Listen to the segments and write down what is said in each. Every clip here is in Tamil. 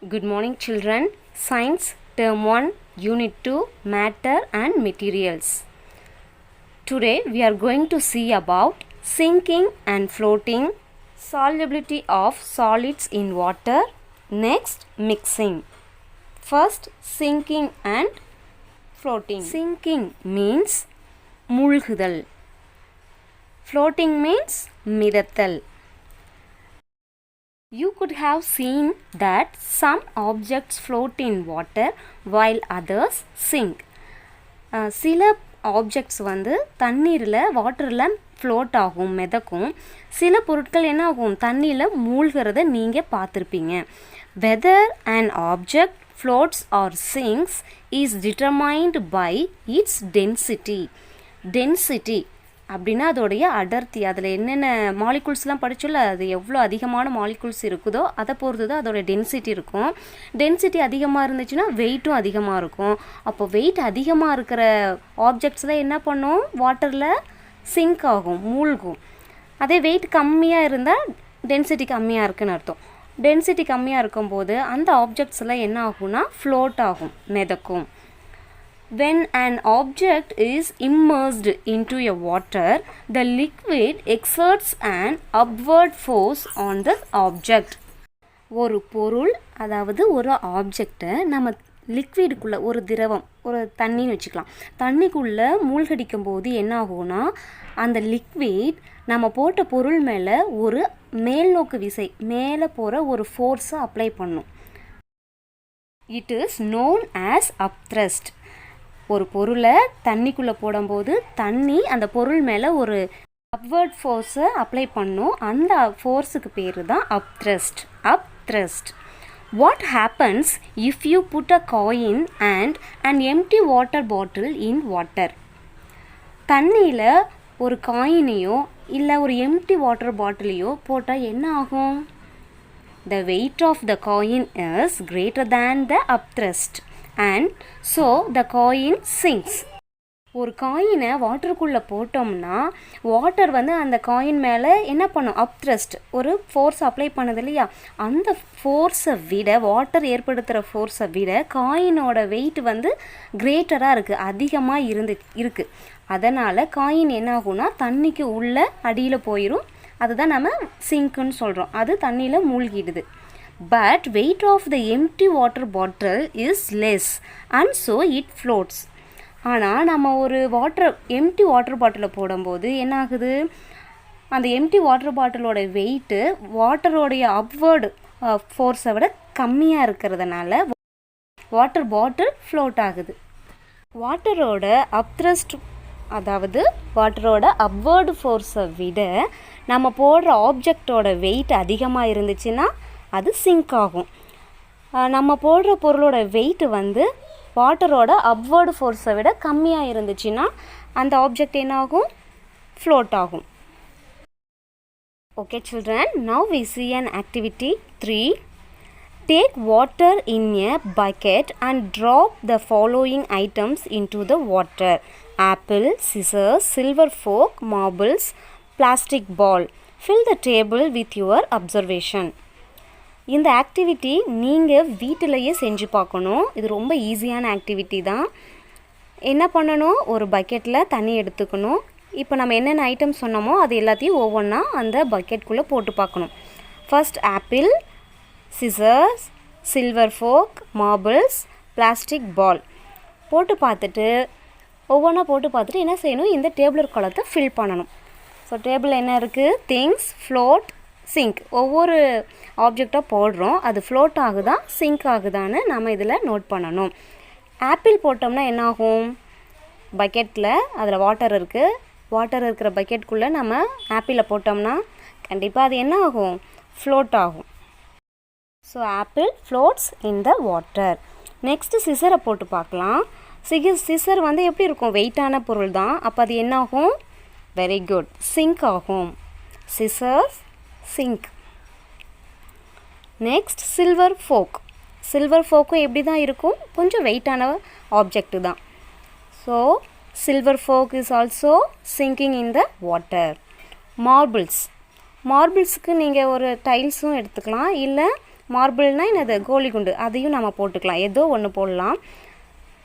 Good morning children. Science Term 1 Unit 2 Matter and Materials. Today we are going to see about sinking and floating, solubility of solids in water, next mixing. First sinking and floating. Sinking means மூழ்குதல். Floating means மிதத்தல். You could have seen that some objects float in water while others sink. சில ஆப்ஜெக்ட்ஸ் வந்து தண்ணீரில் வாட்டரில் ஃப்ளோட் ஆகும், மிதக்கும். சில பொருட்கள் என்ன ஆகும், தண்ணியில் மூழ்கிறத நீங்கள் பார்த்துருப்பீங்க. Whether an object floats or sinks is determined by its density. Density அப்படின்னா அதோடைய அடர்த்தி, அதில் என்னென்ன மாலிகுல்ஸ்லாம் படிச்சோல்ல, அது எவ்வளோ அதிகமான மாலிகுல்ஸ் இருக்குதோ அதை பொறுத்து தான் அதோடைய டென்சிட்டி இருக்கும். டென்சிட்டி அதிகமாக இருந்துச்சுன்னா வெயிட்டும் அதிகமாக இருக்கும். அப்போ வெயிட் அதிகமாக இருக்கிற ஆப்ஜெக்ட்ஸில் என்ன பண்ணும், வாட்டரில் சிங்க் ஆகும், மூழ்கும். அதே வெயிட் கம்மியாக இருந்தால் டென்சிட்டி கம்மியாக இருக்குன்னு அர்த்தம். டென்சிட்டி கம்மியாக இருக்கும்போது அந்த ஆப்ஜெக்ட்ஸில் என்ன ஆகும்னா ஃப்ளோட் ஆகும், மிதக்கும். When an object is immersed into a water, the liquid exerts an upward force on the object. ஒரு பொருள், அதாவது ஒரு ஆப்ஜெக்டை நம்ம லிக்விடுக்குள்ளே, ஒரு திரவம், ஒரு தண்ணின்னு வச்சுக்கலாம், தண்ணிக்குள்ளே மூழ்கடிக்கும் போது என்ன ஆகும்னா அந்த லிக்விட் நம்ம போட்ட பொருள் மேலே ஒரு மேல்நோக்கு விசை, மேலே போகிற ஒரு ஃபோர்ஸை அப்ளை பண்ணும். It is known as upthrust. ஒரு பொருளை தண்ணிக்குள்ளே போடும்போது தண்ணி அந்த பொருள் மேலே ஒரு அப்வர்ட் ஃபோர்ஸை அப்ளை பண்ணும். அந்த ஃபோர்ஸுக்கு பேர் தான் upthrust. Upthrust. What happens if you put a coin and an empty water bottle in water? தண்ணியில் ஒரு காயினையோ இல்லை ஒரு எம்டி வாட்டர் பாட்டிலையோ போட்டால் என்ன ஆகும்? The weight of the coin is greater than the upthrust. And so the coin sinks. ஒரு காயினை வாட்டருக்குள்ளே போட்டோம்னா வாட்டர் வந்து அந்த காயின் மேலே என்ன பண்ணும், அப்த்ரஸ்ட், ஒரு ஃபோர்ஸ் அப்ளை பண்ணுது இல்லையா? அந்த ஃபோர்ஸை விட, வாட்டர் ஏற்படுத்துகிற ஃபோர்ஸை விட காயினோட வெயிட் வந்து கிரேட்டராக இருக்குது, அதிகமாக இருக்குது. அதனால் காயின் என்ன ஆகும்னா தண்ணிக்கு உள்ளே அடியில் போயிடும். அதுதான் நம்ம சிங்க்குன்னு சொல்கிறோம். அது தண்ணியில் மூழ்கிடுது. But weight of the empty water bottle is less and so it floats. ஆனால் நம்ம ஒரு எம்டி வாட்டர் பாட்டிலை போடும்போது என்ன ஆகுது, அந்த எம்டி வாட்டர் பாட்டிலோட வெயிட்டு வாட்டரோடைய அப்வர்டு ஃபோர்ஸை விட கம்மியாக இருக்கிறதுனால வாட்டர் பாட்டில் ஃப்ளோட் ஆகுது. வாட்டரோட அப்த்ரஸ்ட், அதாவது வாட்டரோட அப்வர்டு ஃபோர்ஸை விட நம்ம போடுற ஆப்ஜெக்டோட வெயிட் அதிகமாக இருந்துச்சுன்னா அது சிங்க் ஆகும். நம்ம போடுற பொருளோட வெயிட் வந்து வாட்டரோட அப்வர்டு ஃபோர்ஸை விட கம்மியாக இருந்துச்சுன்னா அந்த ஆப்ஜெக்ட் என்ன ஆகும், ஃப்ளோட் ஆகும். Okay children, now we see an activity 3. Take water in a bucket and drop the following items into the water: apple, scissors, silver fork, marbles, plastic ball. Fill the table with your observation. இந்த ஆக்டிவிட்டி நீங்கள் வீட்டிலையே செஞ்சு பார்க்கணும். இது ரொம்ப ஈஸியான ஆக்டிவிட்டி தான். என்ன பண்ணணும், ஒரு பக்கெட்டில் தண்ணி எடுத்துக்கணும். இப்போ நம்ம என்னென்ன ஐட்டம் சொன்னோமோ அது எல்லாத்தையும் ஒவ்வொன்றா அந்த பக்கெட்குள்ளே போட்டு பார்க்கணும். First apple, scissors, silver fork, marbles, plastic ball போட்டு பார்த்துட்டு ஒவ்வொன்றா போட்டு பார்த்துட்டு என்ன செய்யணும், இந்த டேபிளர் காலத்தை ஃபில் பண்ணணும். ஸோ டேபிள் என்ன இருக்குது, திங்ஸ், ஃப்ளோட், சிங்க். ஒவ்வொரு ஆப்ஜெக்டாக போடுறோம், அது ஃப்ளோட் ஆகுதா சிங்க் ஆகுதான்னு நம்ம இதில் நோட் பண்ணணும். ஆப்பிள் போட்டோம்னா என்ன ஆகும், பக்கெட்டில் அதில் வாட்டர் இருக்குது, வாட்டர் இருக்கிற பக்கெட்டுக்குள்ளே நம்ம ஆப்பிளை போட்டோம்னா கண்டிப்பாக அது என்ன ஆகும், ஃப்ளோட் ஆகும். So apple floats in the water. Next சிசரை போட்டு பார்க்கலாம். சிசர் வந்து எப்படி இருக்கும், வெயிட்டான பொருள் தான். அப்போ அது என்ன ஆகும், வெரி குட், சிங்க் ஆகும். Scissors sink. Next silver fork. Silver ஃபோக்கும் எப்படி தான் இருக்கும், கொஞ்சம் வெயிட்டான ஆப்ஜெக்ட் தான். So silver fork is also sinking in the water. Marbles. மார்பிள்ஸுக்கு நீங்கள் ஒரு டைல்ஸும் எடுத்துக்கலாம், இல்லை மார்பிள்னால் என்னது கோலி குண்டு, அதையும் நம்ம போட்டுக்கலாம், ஏதோ ஒன்று போடலாம்.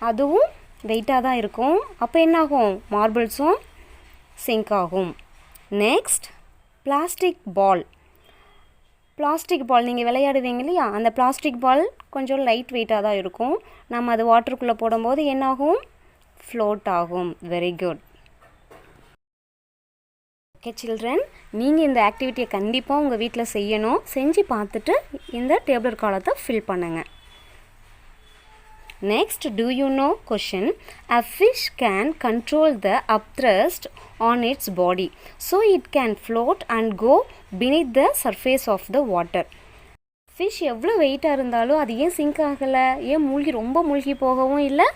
அதுவும் வெயிட்டாக தான் இருக்கும். அப்போ என்னாகும், மார்பிள்ஸும் சிங்க் ஆகும். Next plastic ball. Plastic ball நீங்கள் விளையாடுவீங்க இல்லையா, அந்த பிளாஸ்டிக் பால் கொஞ்சம் லைட் வெயிட்டாக தான் இருக்கும். நம்ம அது வாட்டருக்குள்ளே போடும்போது என்னாகும், ஃப்ளோட் ஆகும். Very good. ஓகே சில்ட்ரன், நீங்கள் இந்த ஆக்டிவிட்டியை கண்டிப்பாக உங்கள் வீட்டில் செய்யணும். செஞ்சு பார்த்துட்டு இந்த டேபிள் காலத்தை ஃபில் பண்ணுங்கள். Next, do you know question? A fish can control the upthrust on its body, so it can float and go beneath the surface of the water. Fish எவ்வளோ வெயிட்டாக இருந்தாலும் அது ஏன் சிங்க் ஆகலை, ஏன் ரொம்ப மூழ்கி போகவும் இல்லை,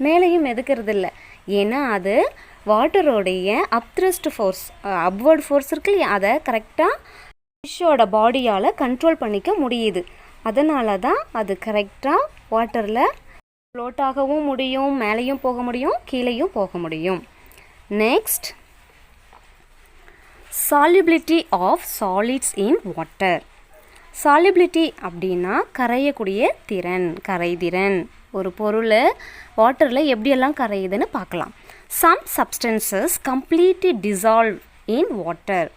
மேலேயும் மிதக்கிறது இல்லை? ஏன்னா அது வாட்டரோடைய அப்த்ரஸ்ட் ஃபோர்ஸ், அப்வர்ட் ஃபோர்ஸ் இருக்கு இல்லையா, அதை கரெக்டாக ஃபிஷ்ஷோட பாடியால் கண்ட்ரோல் பண்ணிக்க முடியுது. அதனால தான் அது கரெக்டாக வாட்டரில் ஃப்ளோட் ஆகவும் முடியும், மேலேயும் போக முடியும், கீழேயும் போக முடியும். Next, solubility of solids in water. Solubility அப்படின்னா கரையக்கூடிய திறன், கரைதிறன். ஒரு பொருள் வாட்டரில் எப்படியெல்லாம் கரையுதுன்னு பார்க்கலாம். Some substances completely dissolve in water.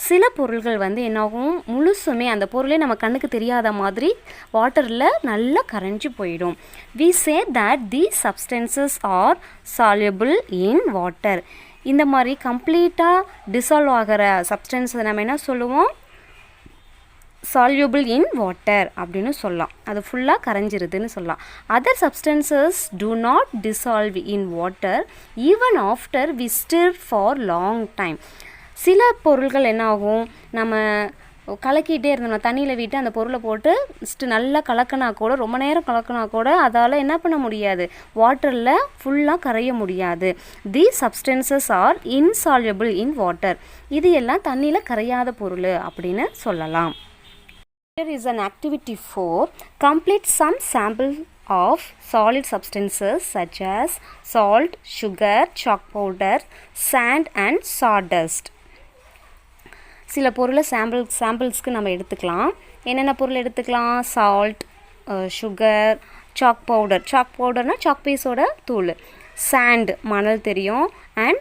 சில பொருள்கள் வந்து என்னாகும், முழுசுமே அந்த பொருளே நம்ம கண்ணுக்கு தெரியாத மாதிரி வாட்டரில் நல்லா கரைஞ்சி போயிடும். We say that the substances are soluble in water. இந்த மாதிரி கம்ப்ளீட்டாக டிசால்வ் ஆகிற சப்ஸ்டன்ஸை நம்ம என்ன சொல்லுவோம், சால்யுபிள் இன் வாட்டர் அப்படின்னு சொல்லலாம். அது ஃபுல்லாக கரைஞ்சிருதுன்னு சொல்லலாம். Other substances do not dissolve in water even after we stir for long time. சில பொருள்கள் என்ன ஆகும், நம்ம கலக்கிட்டே இருந்தோம், தண்ணியில் விட்டு அந்த பொருளை போட்டு நல்லா கலக்கினா கூட, ரொம்ப நேரம் கலக்கினா கூட அதால் என்ன பண்ண முடியாது, வாட்டரில் ஃபுல்லாக கரைய முடியாது. தி சப்ஸ்டன்சஸ் ஆர் இன்சால்யுபிள் இன் வாட்டர். இது எல்லாம் தண்ணியில் கரையாத பொருள் அப்படின்னு சொல்லலாம். Here is an activity 4. Complete some sample of solid substances such as salt, sugar, chalk powder, sand and sawdust. சில பொருளை சாம்பிள்ஸ்க்கு நம்ம எடுத்துக்கலாம். என்னென்ன பொருள் எடுத்துக்கலாம், salt, sugar, chalk powder. Chalk பவுடர்னால் சாக் பீஸோட தூள். சாண்ட், மணல் தெரியும். அண்ட்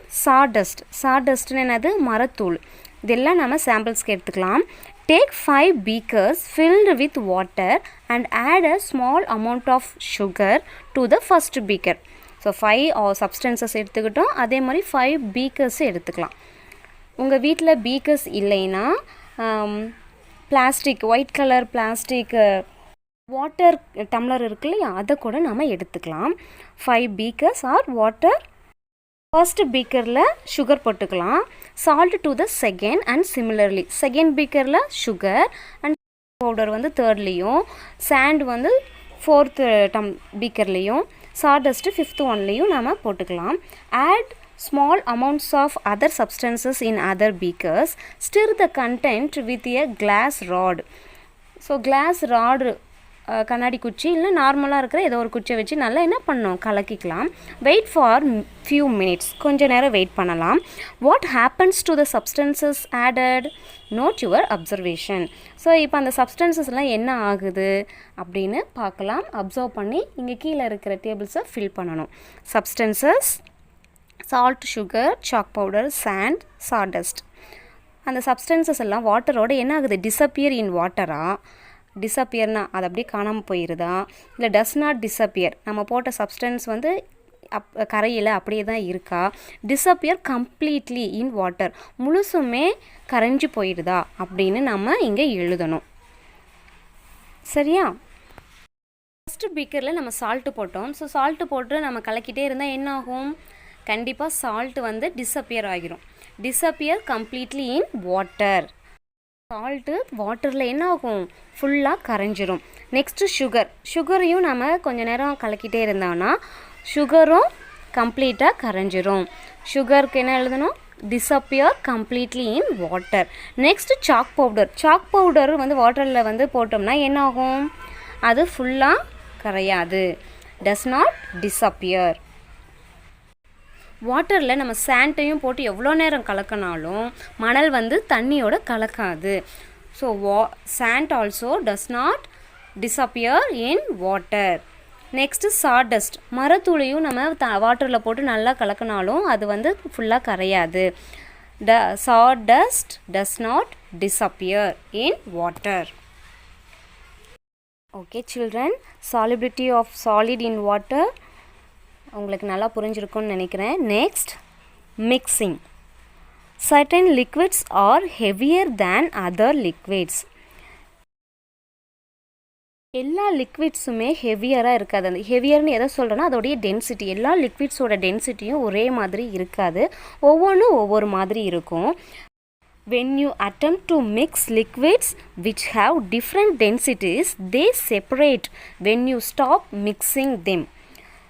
சாடஸ்ட்னு என்னது, மரத்தூள். இதெல்லாம் நம்ம சாம்பிள்ஸ்க்கு எடுத்துக்கலாம். Take 5 beakers filled with water and add a small amount of sugar to the first beaker. So 5 substances எடுத்துக்கிட்டோம். அதே மாதிரி 5 beakers எடுத்துக்கலாம். உங்கள் வீட்டில் பீக்கர்ஸ் இல்லைன்னா plastic, white colour plastic water tumbler இருக்கு இல்லையா, அதை கூட நம்ம எடுத்துக்கலாம். 5 beakers ஆர் வாட்டர். ஃபர்ஸ்ட் பீக்கரில் சுகர் போட்டுக்கலாம். Salt to the second and similarly second பீக்கரில் சுகர் அண்ட் பவுடர் வந்து தேர்ட்லேயும், சாண்ட் வந்து ஃபோர்த்து பீக்கர்லேயும், சாடஸ்ட்டு ஃபிஃப்த் ஒன்லேயும் நம்ம போட்டுக்கலாம். Add small amounts of other substances in other beakers. Stir the content with a glass rod. So glass rod, கண்ணாடி குச்சி இல்லை நார்மலாக இருக்கிற ஏதோ ஒரு குச்சியை வச்சு நல்லா என்ன பண்ணணும், கலக்கிக்கலாம். வெயிட் ஃபார் ஃபியூ மினிட்ஸ், கொஞ்ச நேரம் வெயிட் பண்ணலாம். What happens to the substances added? Note your observation. So இப்போ அந்த சப்ஸ்டன்சஸ்லாம் என்ன ஆகுது அப்படின்னு பார்க்கலாம். அப்சர்வ் பண்ணி இங்கே கீழே இருக்கிற டேபிள்ஸை ஃபில் பண்ணணும். Substances salt, sugar, chalk powder, sand, sawdust. அந்த சப்ஸ்டன்சஸ் எல்லாம் வாட்டரோட என்ன ஆகுது, டிஸப்பியர் இன் வாட்டரா? டிஸப்பியர்னா அது அப்படியே காணாமல் போயிடுதா, இல்லை டஸ் நாட் டிஸப்பியர், நம்ம போட்ட சப்ஸ்டன்ஸ் வந்து கரையில் அப்படியே தான் இருக்கா? டிஸப்பியர் கம்ப்ளீட்லி இன் வாட்டர், முழுசுமே கரைஞ்சி போயிடுதா அப்படின்னு நம்ம இங்கே எழுதணும். சரியா? ஃபஸ்ட்டு பீக்கரில் நம்ம சால்ட்டு போட்டோம். ஸோ சால்ட்டு போட்டு நம்ம கலக்கிட்டே இருந்தால் என்ன ஆகும், கண்டிப்பாக சால்ட் வந்து டிஸப்பியர் ஆகிரும். Disappear completely in water. Salt வாட்டரில் என்ன ஆகும், ஃபுல்லாக கரைஞ்சிரும். நெக்ஸ்ட்டு சுகரையும் நம்ம கொஞ்சம் நேரம் கலக்கிட்டே இருந்தோம்னா சுகரும் கம்ப்ளீட்டாக கரைஞ்சிரும். சுகருக்கு என்ன எழுதணும், disappear completely in water. Next chalk powder வந்து வாட்டரில் வந்து போட்டோம்னா என்ன ஆகும், அது ஃபுல்லாக கரையாது. Does not disappear. வாட்டரில் நம்ம சாண்டையும் போட்டு எவ்வளோ நேரம் கலக்கினாலும் மணல் வந்து தண்ணியோட கலக்காது. So sand also does not disappear in water. Next sawdust. மரத்தூளையும் நம்ம வாட்டரில் போட்டு நல்லா கலக்கினாலும் அது வந்து ஃபுல்லாக கரையாது. Sawdust does not disappear in water. Okay children, solubility of solid in water உங்களுக்கு நல்லா புரிஞ்சிருக்கும்னு நினைக்கிறேன். Next mixing. Certain liquids are heavier than other liquids. எல்லா லிக்விட்ஸுமே ஹெவியராக இருக்காது. அந்த ஹெவியர்னு எதை சொல்கிறேன்னா அதோடைய டென்சிட்டி. எல்லா லிக்விட்ஸோட டென்சிட்டியும் ஒரே மாதிரி இருக்காது, ஒவ்வொன்றும் ஒவ்வொரு மாதிரி இருக்கும். When you attempt to mix liquids which have different densities, they separate when you stop mixing them.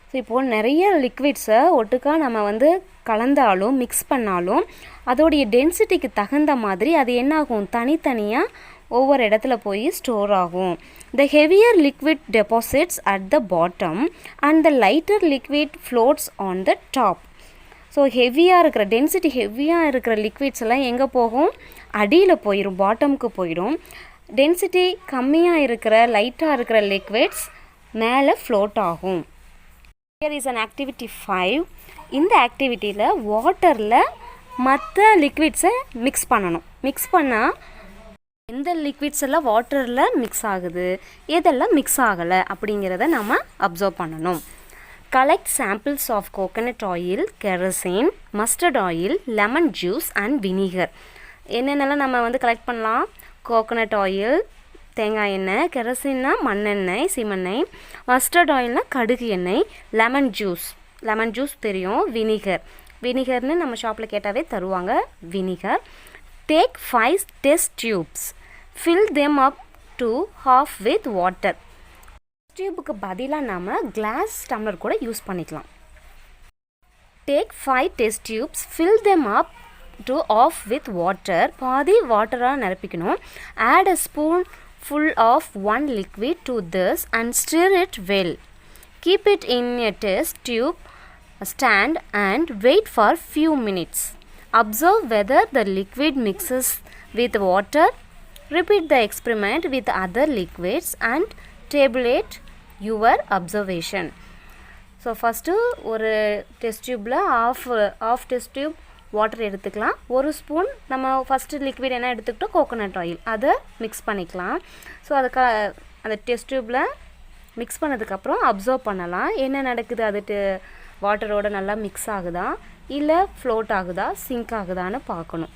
So இப்போது நிறைய லிக்விட்ஸை ஒட்டுக்கா நம்ம வந்து கலந்தாலும் மிக்ஸ் பண்ணாலும் அதோடைய டென்சிட்டிக்கு தகுந்த மாதிரி அது என்னாகும், தனித்தனியாக ஒவ்வொரு இடத்துல போய் ஸ்டோர் ஆகும். The heavier liquid deposits at the bottom and the lighter liquid floats on the top. So ஹெவியாக இருக்கிற டென்சிட்டி ஹெவியாக இருக்கிற லிக்விட்ஸ் எல்லாம் எங்கே போகும், அடியில் போயிடும், பாட்டமுக்கு போயிடும். டென்சிட்டி கம்மியாக இருக்கிற லைட்டாக இருக்கிற லிக்விட்ஸ் மேலே ஃப்ளோட் ஆகும். Here is an activity 5. இந்த ஆக்டிவிட்டியில் வாட்டரில் மற்ற லிக்விட்ஸை மிக்ஸ் பண்ணணும். மிக்ஸ் பண்ணால் எந்த லிக்விட்ஸ் எல்லாம் வாட்டரில் மிக்ஸ் ஆகுது, எதெல்லாம் மிக்ஸ் ஆகலை அப்படிங்கிறத நம்ம அப்சர்வ் பண்ணணும். Collect samples of coconut oil, kerosene, mustard oil, lemon juice and vinegar. என்னென்னலாம் நம்ம வந்து கலெக்ட் பண்ணலாம், கோகோனட் ஆயில் தேங்காய் எண்ணெய், கெரசின்னா மண்ணெண்ணெய் சீமெண்ணெய், மஸ்டர்ட் ஆயில்னா கடுகு எண்ணெய், லெமன் ஜூஸ் தெரியும், வினிகர்னு நம்ம ஷாப்பில் கேட்டாவே தருவாங்க vinegar. Take 5 test tubes. Fill them up to half with water. டியூபுக்கு பதிலாக நாம் கிளாஸ் டம்ளர் கூட யூஸ் பண்ணிக்கலாம். Take 5 test tubes. Fill them up to half with water. பாதி வாட்டராக நிரப்பிக்கணும். Add a spoonful of one liquid to this and stir it well. Keep it in a test tube stand and wait for few minutes. Observe whether the liquid mixes with water. Repeat the experiment with other liquids and tabulate your observation. So first ஒரு டெஸ்ட் டியூப்பில் ஆஃப் டெஸ்ட் டியூப் வாட்டர் எடுத்துக்கலாம். ஒரு ஸ்பூன் நம்ம ஃபஸ்ட்டு லிக்விட் என்ன எடுத்துக்கிட்டோம், கோகோனட் ஆயில், அதை மிக்ஸ் பண்ணிக்கலாம். ஸோ அந்த டெஸ்ட் டியூப்பில் மிக்ஸ் பண்ணதுக்கப்புறம் அப்சர்வ் பண்ணலாம் என்ன நடக்குது, அது வாட்டரோட நல்லா மிக்ஸ் ஆகுதா இல்லை ஃப்ளோட் ஆகுதா, சிங்க் ஆகுதான்னு பார்க்கணும்.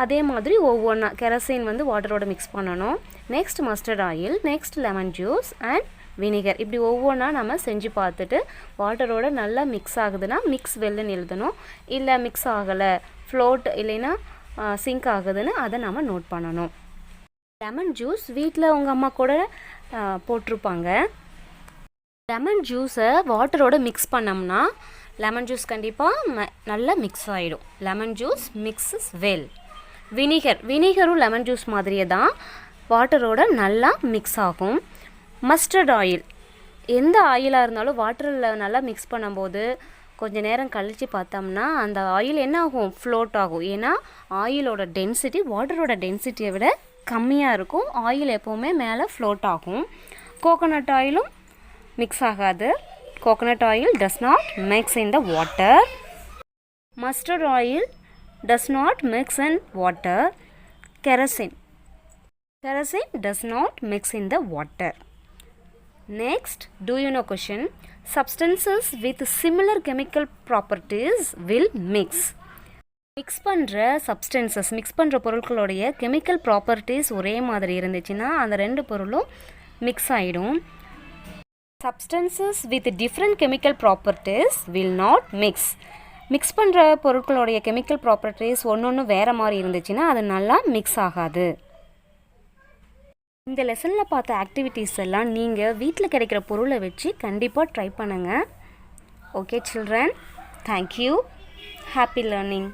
அதே மாதிரி ஒவ்வொன்றா கெரசின் வந்து வாட்டரோட மிக்ஸ் பண்ணணும். Next mustard oil, next lemon juice and vinegar. இப்படி ஒவ்வொன்றா நம்ம செஞ்சு பார்த்துட்டு வாட்டரோட நல்லா மிக்ஸ் ஆகுதுன்னா மிக்ஸ் வெல்லுன்னு எழுதணும். இல்லை மிக்ஸ் ஆகலை, ஃப்ளோட் இல்லைன்னா சிங்க் ஆகுதுன்னு அதை நம்ம நோட் பண்ணணும். லெமன் ஜூஸ் வீட்டில் உங்கள் அம்மா கூட போட்டிருப்பாங்க. லெமன் ஜூஸை வாட்டரோட மிக்ஸ் பண்ணோம்னா லெமன் ஜூஸ் கண்டிப்பாக நல்லா மிக்ஸ் ஆகிடும். Lemon juice mixes well. வினிகரும் லெமன் ஜூஸ் மாதிரியே தான் வாட்டரோட நல்லா மிக்ஸ் ஆகும். மஸ்டர்ட் ஆயில், எந்த ஆயிலாக இருந்தாலும் வாட்டரில் நல்லா மிக்ஸ் பண்ணும்போது கொஞ்சம் நேரம் கழித்து பார்த்தோம்னா அந்த ஆயில் என்ன ஆகும், ஃப்ளோட் ஆகும். ஏன்னா ஆயிலோட டென்சிட்டி வாட்டரோட டென்சிட்டியை விட கம்மியாக இருக்கும். ஆயில் எப்போவுமே மேலே ஃப்ளோட் ஆகும். கோகோனட் ஆயிலும் மிக்ஸ் ஆகாது. Coconut oil does not mix in the water. Mustard oil does not mix in water. Kerosene does not mix in the water. Next, do you know question? Substances with similar chemical properties will mix. Mix பண்ணுற சப்ஸ்டன்சஸ், மிக்ஸ் பண்ணுற பொருட்களுடைய கெமிக்கல் ப்ராப்பர்ட்டிஸ் ஒரே மாதிரி இருந்துச்சுன்னா அந்த ரெண்டு பொருளும் மிக்ஸ் ஆகிடும். Substances with different chemical properties will not mix. Mix பண்ணுற பொருட்களுடைய கெமிக்கல் ப்ராப்பர்ட்டிஸ் ஒன்று வேறு மாதிரி இருந்துச்சுன்னா அது நல்லா மிக்ஸ் ஆகாது. இந்த லெசனில் பார்த்த ஆக்டிவிட்டீஸ் எல்லாம் நீங்கள் வீட்டில் கிடைக்கிற பொருளை வச்சு கண்டிப்பாக ட்ரை பண்ணுங்கள். Okay children, thank you. Happy learning.